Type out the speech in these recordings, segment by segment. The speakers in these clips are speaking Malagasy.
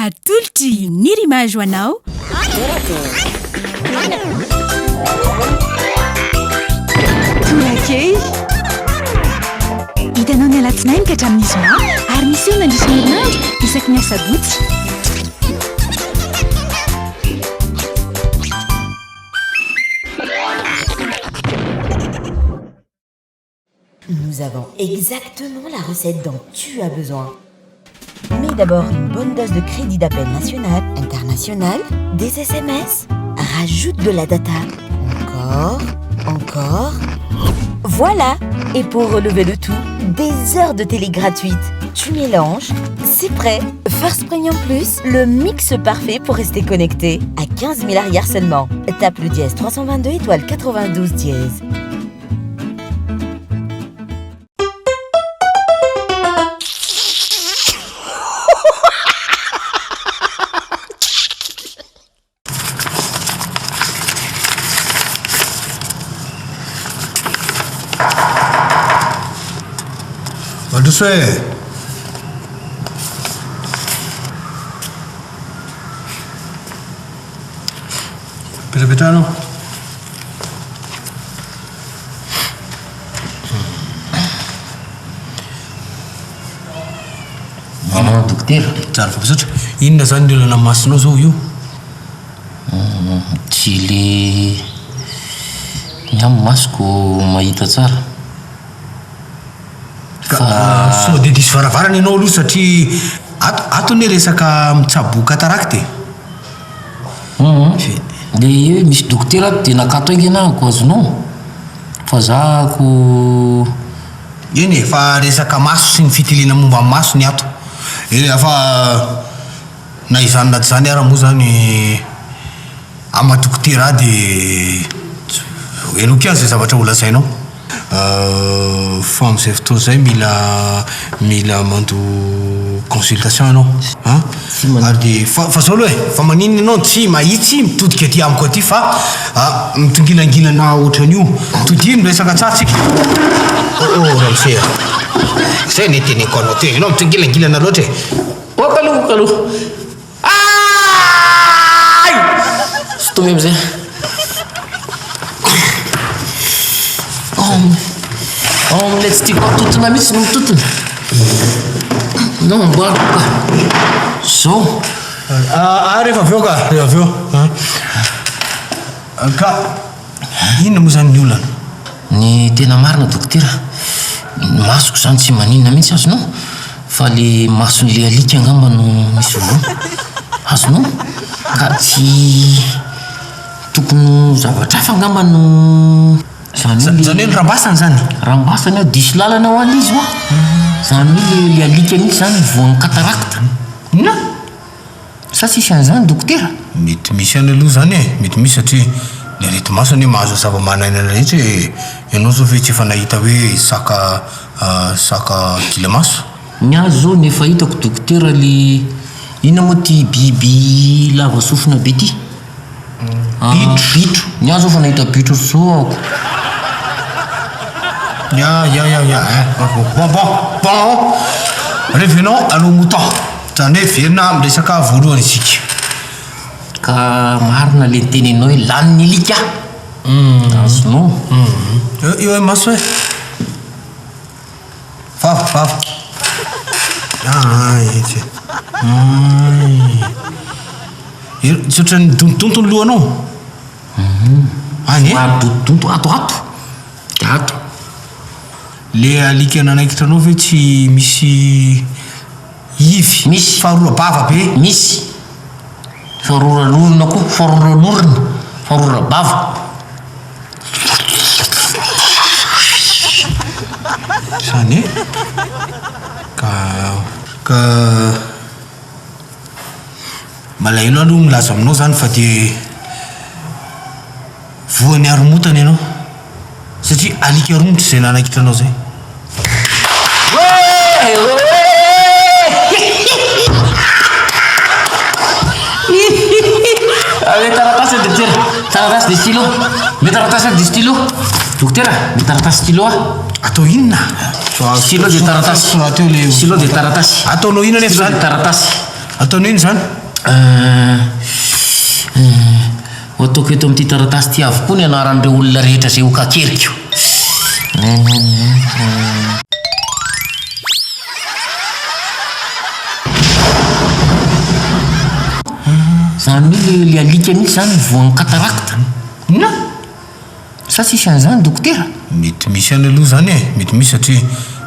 atolotry ny rimazo anao torakey hitanao ny alatsinainy ka hatramin'izy ma ary misy eo nandrisy herinandro isaky ny asabotsy. Nous avons exactement la recette dont tu as besoin. Mets d'abord une bonne dose de crédit d'appel national, international, des SMS. Rajoute de la data. Encore. Voilà. Et pour relever le tout, des heures de télé gratuites. Tu mélanges, c'est prêt. First Premium Plus, le mix parfait pour rester connecté. À 15 000 arrières seulement. Tape le dièse 322 étoile 92 dièse. Doucet. Petra-petrano. Dokotera tsara fampisotra inona zany ny olana masinao zao io tsy le ny amin'ny masoko mahita tsara so de disy varavarana ianao aloha satria ato ny resaka mitsabo katarakty le hoe misy dokotera de nakato aingy anahako azonao fa zahako eny fa resaka maso sy ny fitiliana momba amin'ny maso ny ato afa na izany na tsy zany ara moa zany amadokotera de eno kiany zay zavatra holasainao fa am'izay fotoana zay mila mando consultation anao ary de fa zao aloha fa maninona ianao tsy mahitsy mitodika aty amiko aty fa mitongilangilana ohatran'io todino resaka tsatsika ramsea zay ny teneko anao teo ianao mitongilangilana loatra e kaloha stomy am'zay am'lay tsy tiako atotona mihitsy no mitotona no mboako ka zao rehefa aveo ka inona moa zany ny olana ny tena marina dokotera masoko zany tsy maninona mihitsy azonao fa le mason'le alika angamba no misy voa azonao ka tsy tokony zavatra hafa angamba no zany hoe rambasany zany rambasany ao disy lalana ho an'izy hoa zany hoe le alika mihitsy zany voan'ny katarakta na sa tsisy an'izany dokotera mety misy any aloha zany e mety misy satria le arety masony hoe mahazo zava-manaina rehetra ianao zao ve tsy efa nahita hoe saka gila maso ny azo zao nefa hitako dokotera le ina moa ty biby lava sofina be ty bitro ny azo zao fa nahita bitro zao ako bon revenons à nos moutons zany hoe verina am'resaka voalohany isika ka marina le teneninao hoe laniny alika azonao eo hoe maso e vava tsy ohatran'ny dontonto ny lohanao any dontonto ato le alika nanaikitra anao ve tsy misy ivy misy faharoa bava be misy faroran'olona koa faroran'orona farora bava zany ka malaelo aloha milaza aminao zany fa de voany aromotana ianao satria alika aromotry zay nanaikitra anao zay taratasy dokotera taratasy de stylo me taratasy de stylo dokotera me taratasy stylo atao inona stylo de taratasy atao le stylo de taratasy ataonao inona nefa zany taratasy ataony iny zany ataoko eto amin'ity taratasy ty avokoa ny anaran'ireo olona rehetra zay ho kakeriko zany hoe le alika mihitsy zany voan'ny katarakta na sa tsisy an'izany dokotera mety misy any aloha zany e mety misy satria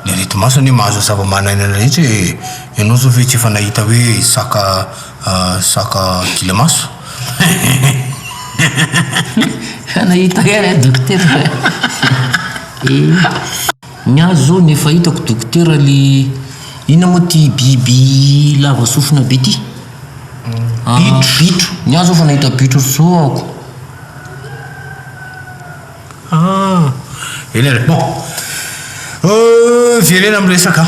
le arety masony mahazo zava-manaina rehetra ianao zao ve tsy efa nahita hoe saka gila maso nahita ary dokotera miazo zao nefa hitako dokotera le ina moa ty biby lava sofina be ty bitro miazo fa nahita bitro zao ako elera bon virena amin'ny resaka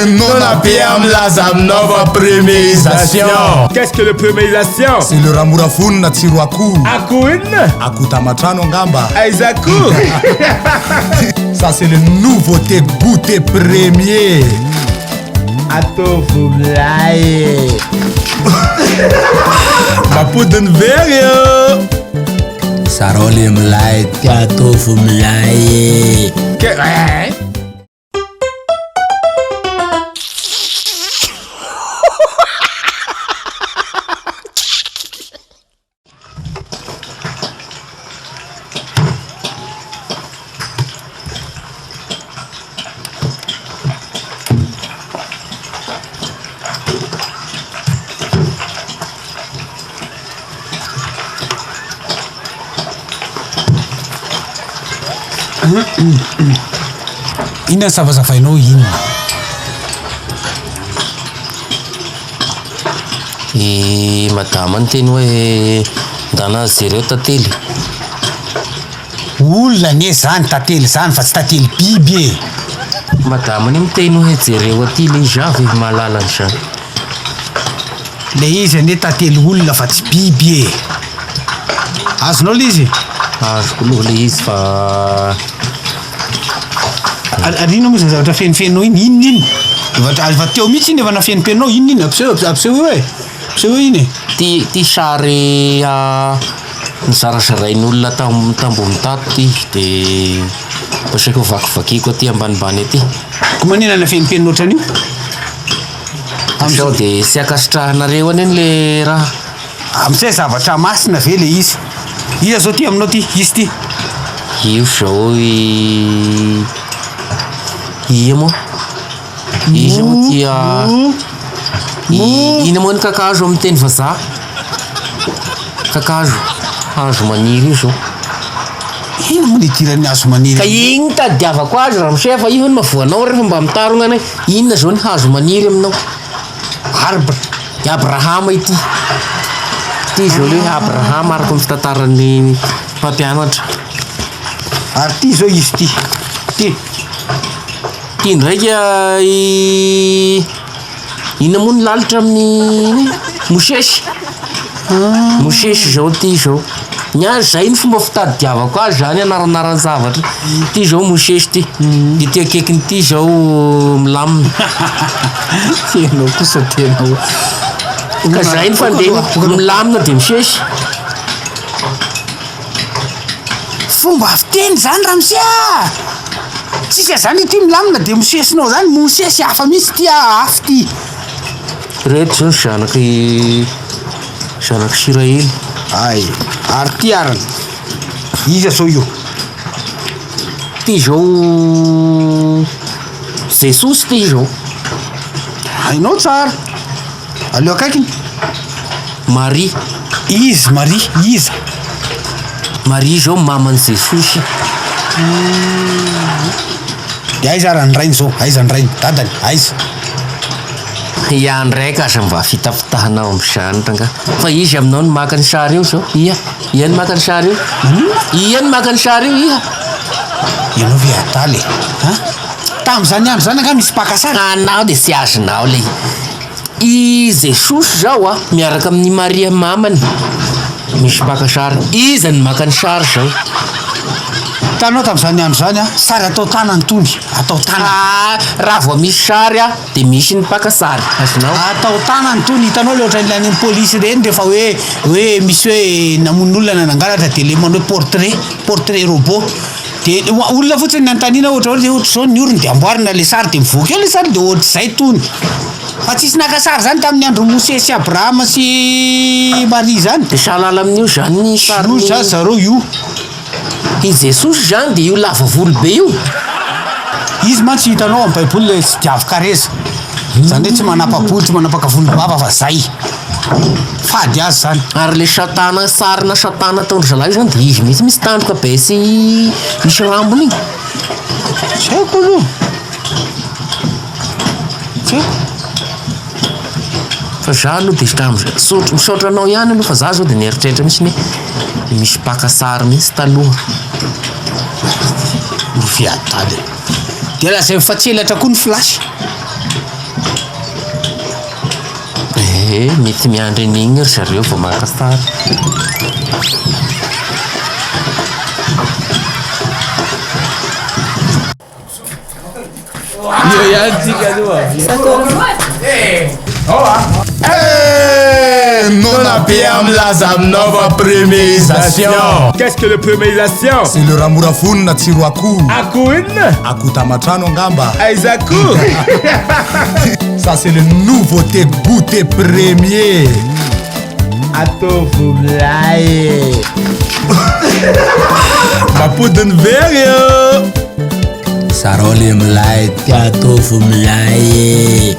Non abbiamo la nova préméisation. Qu'est-ce que le préméisation? C'est le ramurafun tsiro akoho. Akoho inona? Akoho tamatrano angamba. Aiza akoho? Ça c'est le nouveauté goûter premier. Atovo milay. Mapodiny very yo. Sarole milay ty atovo milay. Inona savazavainao inona? Madama ny teny hoe ndanazy zareo tantely Olona ne zany tantely zany fa tsy tantely biby e. madama ny miteny hoe jereo aty le javy mahalalany zany Le izy ane tantely olona fa tsy biby e. Azonao le izy? azoko aloha le izy fa Arina moa zany zavatra fenofenao iny inona? Efa teo mihitsy iny efa nafenofenao inona? Ampiseho hoe ampiseho iny e. ty sary nizarazarain'olona tambony tato ty de pasaiko vakivakiko aty ambanimbany aty Ko manina nafenofenao ohatran'io? sao de sy akasitrahanareo aneny le raha Amizay zavatra masina ve le izy? Iza zao ty aminao ty? Izy ty? io zao ia moa izy moa tia ina moa ny kakazo amin'ny teny vazaha kakazo hazo maniry io zao Ino moa nitirany hazo maniry? ka igny tadiavako azy raha misay fa io ny mavoanao rehefa mba mitarona any inona zao ny hazo maniry aminao Arbre. Abrahama ity ty zao le hoe Abrahama araka ny fitantaran'ny mpampianatra Ary ty zao izy ty. ty ndraika ina moa ny lalitra amin'ny mosesy mosesy zao ty zao nyazy zay ny fomba fitadidiavako azy zany anaranaran'ny zavatra ty zao mosesy ty de ty akekiny ty zao milamina Tenao kosa tenao. ka zay ny fandeha milamina de mosesy Fomba fiteny zany ramsia. Tsisy zany ty milamina de mosesinao zany mosesy hafa mihitsy ty afy ty. reto zao zanaky Israely Ay, ary ty arany. Iza zao io? ty zao Jesosy ty zao Hainao tsara. Aleo akaikiny. Marie Izy Marie, iza? Marie zao maman'i Jesosy De aiza arany rainy zao? Aiza ny rainy? Dadany, aiza? ia ndraika aza mba fitafitahanao am'zanitra nga fa izy aminao ny maka ny sary io zao ia ny maka ny sary io ia ny maka ny sary io ia Ianao ve ataly e? Tam'zany andro zany anga misy mpakasary. anao de tsy azonao le i Jesosy zao miaraka amin'ny Maria mamany misy mpaka sary iza ny maka ny sary zao tanao tam'izany andro zany a sary atao tanany tony atao tanany raha vao misy sary a de misy ny mpaka sary azonao atao tanany tony hitanao le ohatrany lany polisy reny rehefa hoe misy hoe namon'olona nangalatra de le manao portrait robot de olona fotsiny nanontaniana ohatra zao ny orony de amboarina le sary de mivoaka eo le sary de ohatra zay tony fa tsisy naka sary zany tamin'ny andro Mose sy Abrahama sy Marie zany de sahalala amin'io zany ny sary zany zareo io i Jesosy zany de io lava volo be io izy mantsy hitanao amin'ny baiboly le tsy diavy kareza zany hoe tsy manapa-bolo tsy manapaka volom-bava fa zay fady azy zany ary le satana sarina satana taondro zalahy io zany de izy mihitsy misy tandroka be sy misy rambony igny tsy haiko aloha tsy haiko fa za aloha de tami'izay misaotra anao ihany aloha fa za zao de nieritreritra mihitsy ny misy mpaka sary mihitsy taloha miviadady de lazay mifatselatra koa ny flasy mety miandry an'igny ry zareo vao maka sary io ihany tsika Non abbiamo la zamnova premierisation. Qu'est-ce que le premierisation? C'est le ramorafonna tsiro akoho. Akoho inona? Akoho tamatrano angamba. Aiza akoho? Ça c'est le nouveauté goûter premier. Atovo milay. Mapodiny very io. Sarole milay ty atovo milay.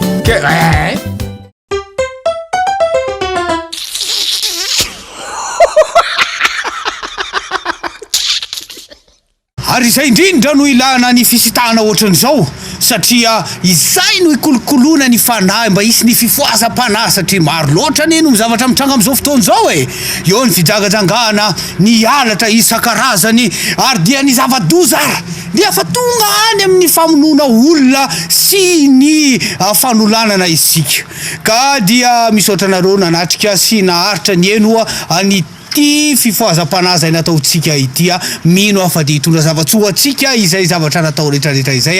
ary izay indrindra no ilana ny fisitahana ohatran'izao satria izay no ikolokoloana ny fanahy mba hisy ny fifoazam-panahy satria maro loatra neny ny zavatra mitranga amin'izao fotoan'izao eo ny fijagajangana ny alatra isan-karazany ary dia ny zava-doza dia fa tonga any amin'ny famonoana olona sy ny fanolanana isika ka dia misaotra anareo nanatrika sy naharitra ny enoa any ty fifoazam-panahy zay nataotsika itya mino afa de hitondra zavatsoa atsika izay zavatra natao rehetrarehetra izay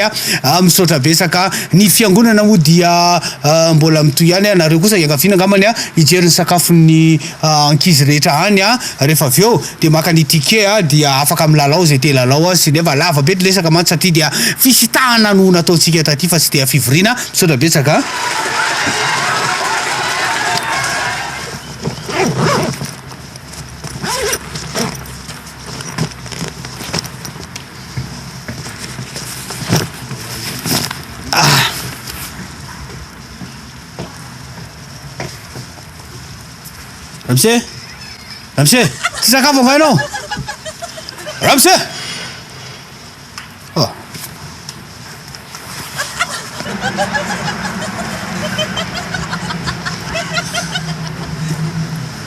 misaotra besaka ny fiangonana moa dia mbola mitoy ihany nareo kosa iangafina angambany hijery ny sakafon'ny ankizy rehetra any rehefa avy eo de maka ny ticket dia afaka milalao zay te lalao sy nefa lava be lesaka mantsy satria dia fisitahana no nataotsika taty fa tsy dia fivoriana misaotra besaka Ramse, ty sakafo angainao? Ramse! Oh.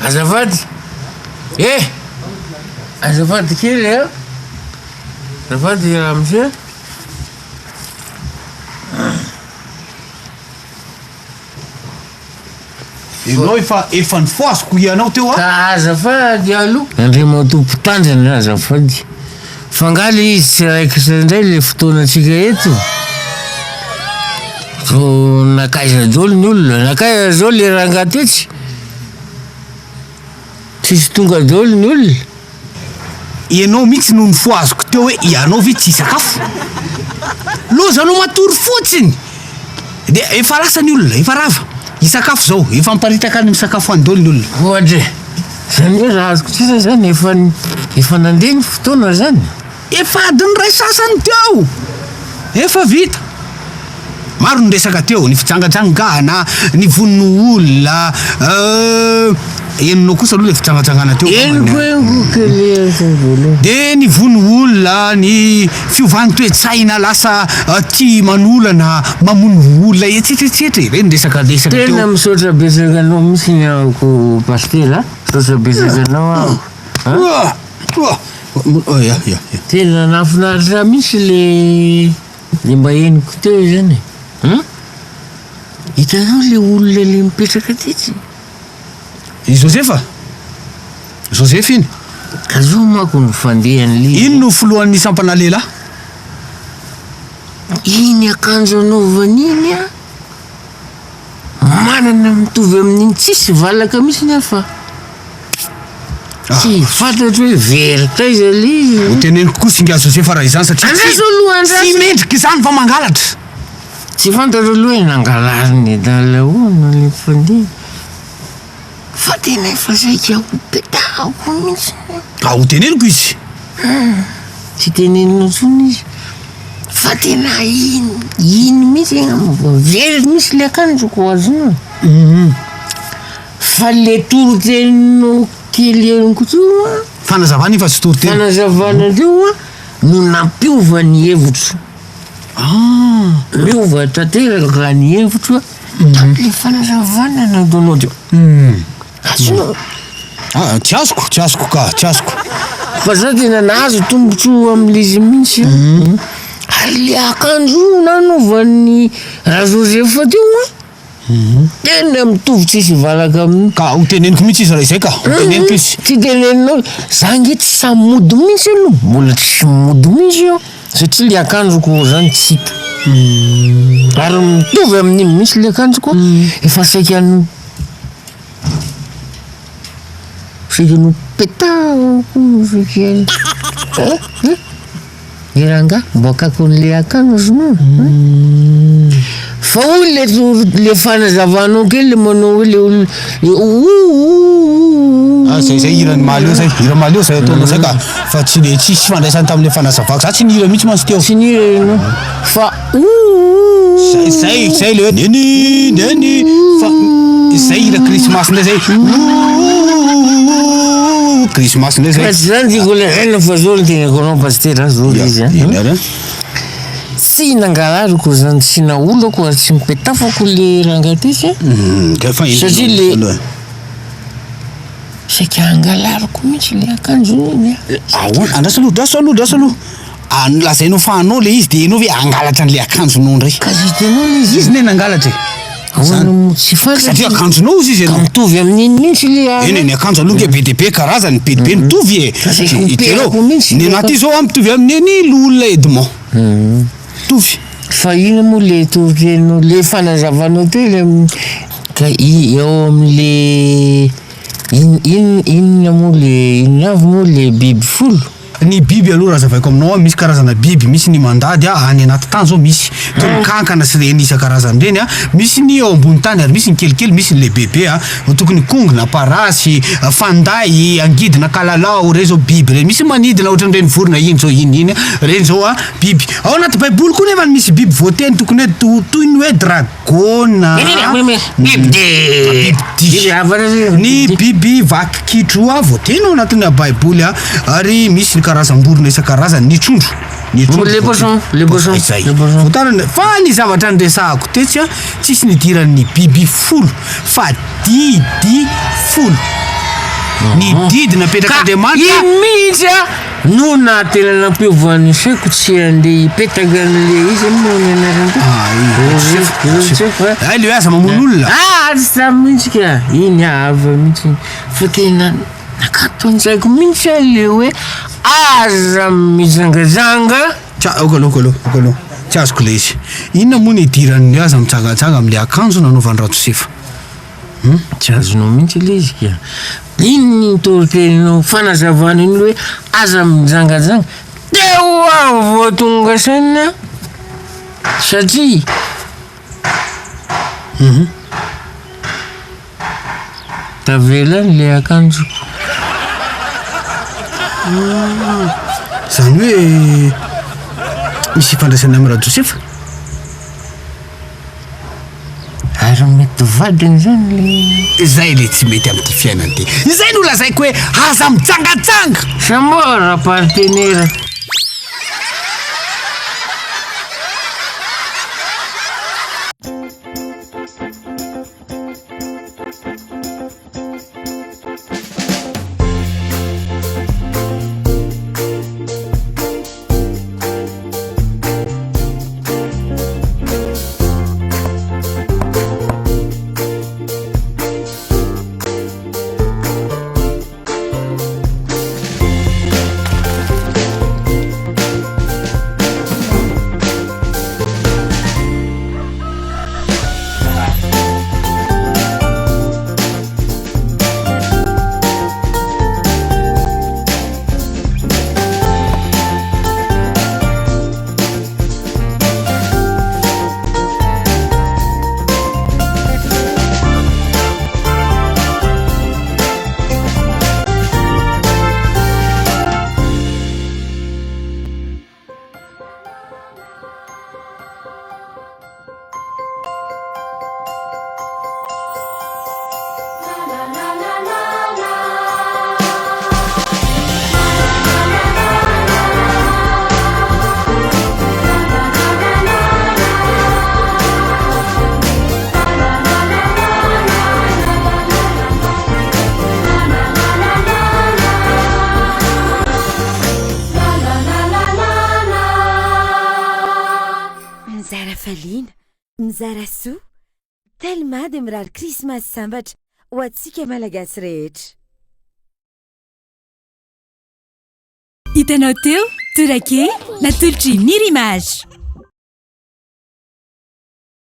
Azafady azafady kely azafady Ramse Enao efa nifoazoko ianao teo azafady alo Andriamatompo tanjana azafady fangaly izy tsy raiky sandray le fotoanatsika eto so nakaiza dolo ny olona nakaiza zao le rangatetsy tsisy tonga dolo ny olona ianao mihitsy no nifoazoko teo hoe ianao ve tsy sakafo loza anao matory fotsiny de efa lasa ny olona efa rava isakafo zao efa miparitaka any misakafo andolo ny olona ohatra zany hoe raha azoko tsisa zany efa nandeha ny fotoana zany efa adiny ray sasany teo efa vita maro ny resaka teo ny fijangajangana ny vonono olona enonao kosa aloha le fijangajangana teo de ny vono olona ny fiovany toe-tsaina lasa ty manolana mamono olona etsetretsetra reny resaka tena misaotra besaka anao misy ny ako pastela misaotra besaka anao tena nafinaritra misy le mba heniko teo zany hitanao le olona le mipetraka tetsy i Josefa Joseph iny ka zo manko ny fandehan'le ino no folohan'ny sampana lela iny akanjo anaovan'iny a manana mitovy amin'iny tsisy valaka misy nefa tsy fantatro hoe verika izy ale izy ho teneniko koa singa Joseph raha izany satria andraso aloha tsy mendrika izany fa mangalatra tsy fantatro aloha hoe nangalariny dalahoana le fandeha fa tena efa saika ho petahako mihitsy ho teneniko izy tsy tenenina tsony izy fa tena iny mihitsy very misy le akanjoko azona fa le torotenino kely enikotoa fanazavana iny fa tsy toroteny fanazavana teo a no nampiova ny hevitro miova tanteraka ny hevitro le fanazavana nataonao teo azonao tsy azoko fa za tena nahazo tombotso am'le izy mihitsy ary le akanjo nanaovan'ny raha Joseph teo tena mitovy tsisy valaka amin'ny ka ho teneniko mihitsy izy raha izay ka ho teneniko izy tsy teneninao za nge tsy samody mihitsy aloha mbola tsy mody mihitsy io satria le akanjoko zany tsy hita ary mitovy amin'iny mihitsy le akanjoko efa saikano petahako iranga bokako n'le akanjo fa hoy le fanazavanao kely le manao hoe zay hirany malio zay hira malio zay ataonao zay ka fa tsy le tsisy fandraisany tamin'le fanazavako za tsy nihira mihitsy mantsy teo tsy nihira enao fa zay le hoe neny fa zay hira krismasy ndray zay krismasy ndray zay tsy zany diko le haina fa zao le tenako anao pasitera zao izy tsy nangalariko zany tsy naolako ary tsy mipetafako le rangatesy satria le saika angalariko mihitsy le akanjo iny andraso aloha lazainao fahanao le izy de enao hoe angalatra an'le akanjonao ndray ka hitanao le izy ne nangalatra tsy fantatro satria akanjonao izy izy mitovy amin'iny mihitsy le eny ny akanjo aloha ke be de be karazany be de be mitovy hitanao ny anaty zao mitovy amin'eny l'olona Edmond mitovy fa ino moa le torotenao le fanazavanao teo le ka eo am'le inona moa le inona avy moa le biby folo ny biby aloha raha zavaiko aminao misy karazana biby misy ny mandady any anaty tany zao misy toy ny kankana sy reny isan-karazany reny misy ny eo ambony tany ary misy ny kelikely misy ny lehibehibe tokony kongona parasy fanday angidina kalalao reny zao biby reny misy manidina ohatran'ireny vorona iny zao iny reny zao biby ao anaty baiboly koa nefa misy biby voateny tokony hoe toy ny hoe dragona ny biby vaky kitro voateny ao anatin'ny baiboly ary misy karazam-borona isan-karazany ny trondro le poisson votarana fa ny zavatra nyresahako tetsy tsisy nidiran'ny biby folo fa didy folo ny didy napetraka-andriamanitra mihitsy no natena nampiovan'ny saiko tsy andeha hipetaka an'le izy moa ny le aza mamono olona sa mihitsy ka iny ava mihitsy fa tena nakatonysaiko mihitsy le hoe aza mizangazanga okaloha tsy azoko le izy inona moa ny idiran'ny aza mitsangajanga am'le akanjo nanaovan'ny Rajosefa tsy azonao mihitsy le izy ka iny ny toroteninao fanazavana iny hoe aza mizangajanga teo aho voatonga saina satria tavelany le akanjoko zany hoe misy fandraisana amin'ny Rajosefa ary mety vadiny zany le zay le tsy mety amin'ity fiainany ty izay no lazaiko hoe aza mitsangatsanga samora partenera Mizara faliana, mizara soa, telma dia mirary krismasy sambatra ho antsika malagasy rehetra. Hitanao teo, torak'e natolotr'i Nirimage.